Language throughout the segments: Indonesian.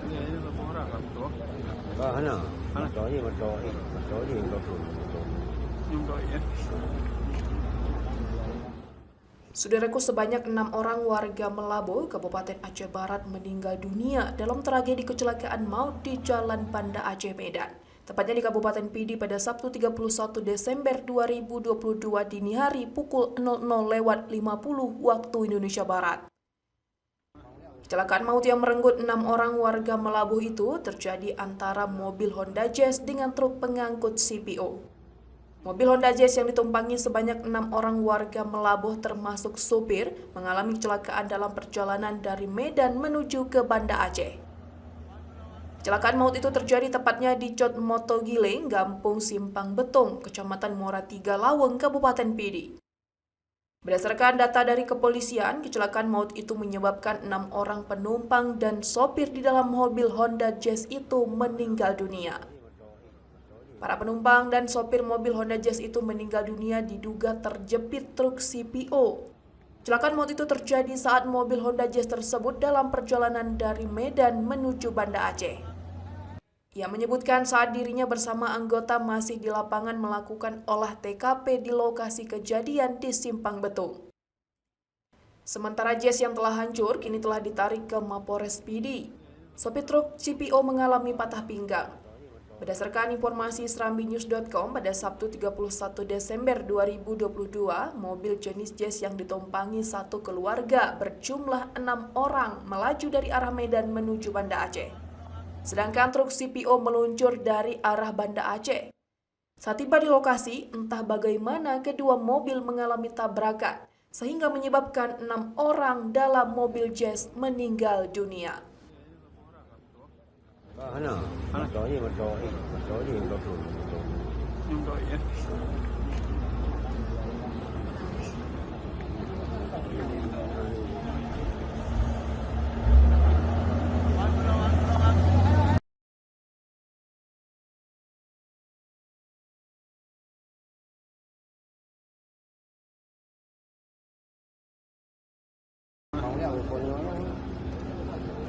Iya, ini berapa orang kan tuh? Mana? Motornya motor yang betul. Nyumbang ya. Saudaraku, sebanyak 6 orang warga Melabo, Kabupaten Aceh Barat meninggal dunia dalam tragedi kecelakaan maut di Jalan Banda Aceh, Medan. Tepatnya di Kabupaten Pidi pada Sabtu 31 Desember 2022 dini hari pukul 00.50 waktu Indonesia Barat. Kecelakaan maut yang merenggut 6 orang warga Melabo itu terjadi antara mobil Honda Jazz dengan truk pengangkut CPO. Mobil Honda Jazz yang ditumpangi sebanyak 6 orang warga Melabo termasuk sopir mengalami kecelakaan dalam perjalanan dari Medan menuju ke Banda Aceh. Kecelakaan maut itu terjadi tepatnya di Cot Motogileng, Gampung Simpang Betong, Kecamatan Muara Tiga Laweng, Kabupaten Pidi. Berdasarkan data dari kepolisian, kecelakaan maut itu menyebabkan 6 orang penumpang dan sopir di dalam mobil Honda Jazz itu meninggal dunia. Para penumpang dan sopir mobil Honda Jazz itu meninggal dunia diduga terjepit truk CPO. Kecelakaan maut itu terjadi saat mobil Honda Jazz tersebut dalam perjalanan dari Medan menuju Banda Aceh. Ia menyebutkan saat dirinya bersama anggota masih di lapangan melakukan olah TKP di lokasi kejadian di Simpang Betung. Sementara Jazz yang telah hancur kini telah ditarik ke Mapores Pidi. Sopir truk CPO mengalami patah pinggang. Berdasarkan informasi serambinews.com pada Sabtu 31 Desember 2022, mobil jenis Jazz yang ditumpangi satu keluarga berjumlah 6 orang melaju dari arah Medan menuju Banda Aceh. Sedangkan truk CPO meluncur dari arah Banda Aceh. Saat tiba di lokasi, entah bagaimana kedua mobil mengalami tabrakan, sehingga menyebabkan 6 orang dalam mobil Jazz meninggal dunia. Mana? Motornya yang betul. Nyumbang ya.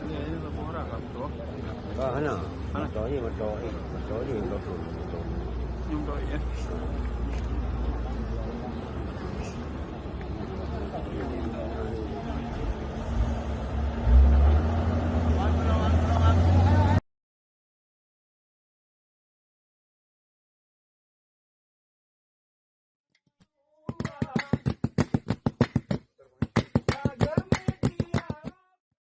Iya, ini berapa orang kan tuh? Mana? Motornya yang betul. Nyumbang ya.